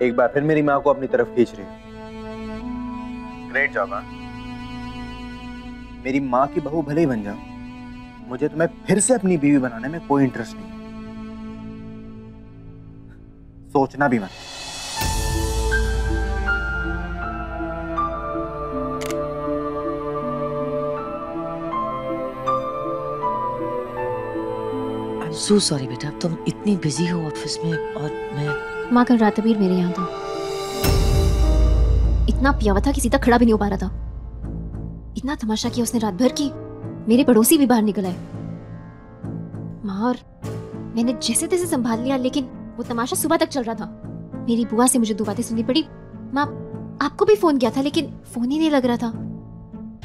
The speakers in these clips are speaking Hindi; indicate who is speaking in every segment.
Speaker 1: एक बार फिर मेरी माँ को अपनी तरफ खींच रही हो। Great job. हाँ, मेरी माँ की बहू भले ही बन जाओ, मुझे तुम्हें फिर से अपनी बीवी बनाने में कोई इंटरेस्ट नहीं है। सोचना भी मत।
Speaker 2: सो सॉरी बेटा, तुम इतनी बिजी हो ऑफिस में और मैं।
Speaker 3: माँ, कल रात अबीर मेरे यहाँ था। इतना पिया हुआ था कि सीधा खड़ा भी नहीं हो पा रहा था। इतना तमाशा किया उसने रात भर की मेरे पड़ोसी भी बाहर निकल आए। माँ, और मैंने जैसे तैसे संभाल लिया, लेकिन वो तमाशा सुबह तक चल रहा था। मेरी बुआ से मुझे 2 बातें सुननी पड़ी। माँ, आपको भी फोन किया था लेकिन फोन ही नहीं लग रहा था।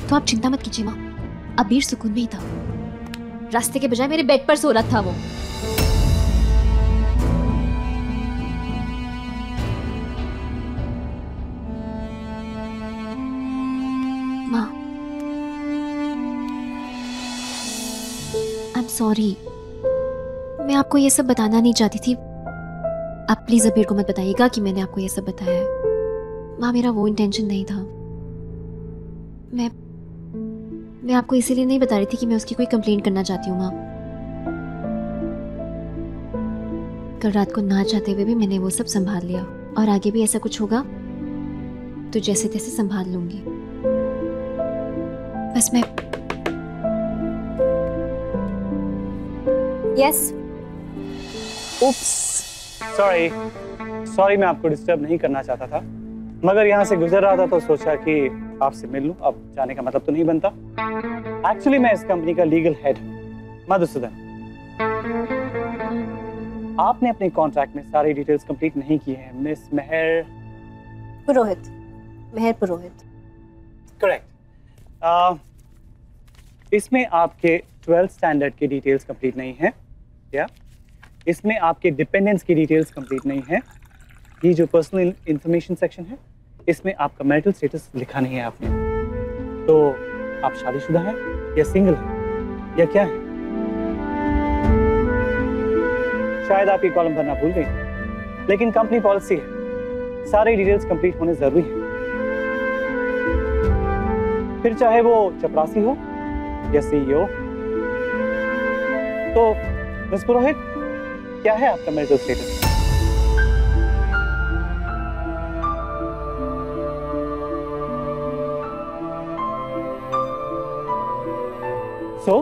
Speaker 3: तो आप चिंता मत कीजिए माँ, अबीर सुकून में ही था। रास्ते के बजाय मेरे बेड पर सो रहा था वो। माँ, आई एम सॉरी, मैं आपको ये सब बताना नहीं चाहती थी। आप प्लीज अबीर को मत बताइएगा कि मैंने आपको ये सब बताया है। माँ, मेरा वो इंटेंशन नहीं था। मैं आपको इसीलिए नहीं बता रही थी कि मैं उसकी कोई कंप्लेंट करना चाहती हूँ। माँ, कल रात को ना चाहते हुए भी मैंने वो सब संभाल लिया, और आगे भी ऐसा कुछ होगा तो जैसे तैसे संभाल लूंगी। बस मैं
Speaker 4: यस। उप्स,
Speaker 5: सॉरी मैं आपको डिस्टर्ब नहीं करना चाहता था, मगर यहाँ से गुजर रहा था तो सोचा कि आपसे मिल लूं। अब जाने का मतलब तो नहीं बनता। एक्चुअली मैं इस कंपनी का लीगल हेड हूँ, मधुसूदन। आपने अपने कॉन्ट्रैक्ट में सारी डिटेल्स कंप्लीट नहीं की हैं, मिस मेहर
Speaker 4: पुरोहित। मेहर पुरोहित।
Speaker 5: करेक्ट। इसमें आपके 12th स्टैंडर्ड की डिटेल्स कंप्लीट नहीं है क्या? इसमें आपके डिपेंडेंट्स की डिटेल्स कंप्लीट नहीं है। ये जो पर्सनल इंफॉर्मेशन सेक्शन है, इसमें आपका मैरिटल स्टेटस लिखा नहीं है आपने। तो आप शादीशुदा हैं या सिंगल हैं या क्या है? शायद आप ये कॉलम भरना भूल गई, लेकिन कंपनी पॉलिसी है, सारी डिटेल्स कंप्लीट होने जरूरी है। फिर चाहे वो चपरासी हो या सीईओ। तो मिस पुरोहित, क्या है आपका मैरिटल स्टेटस? So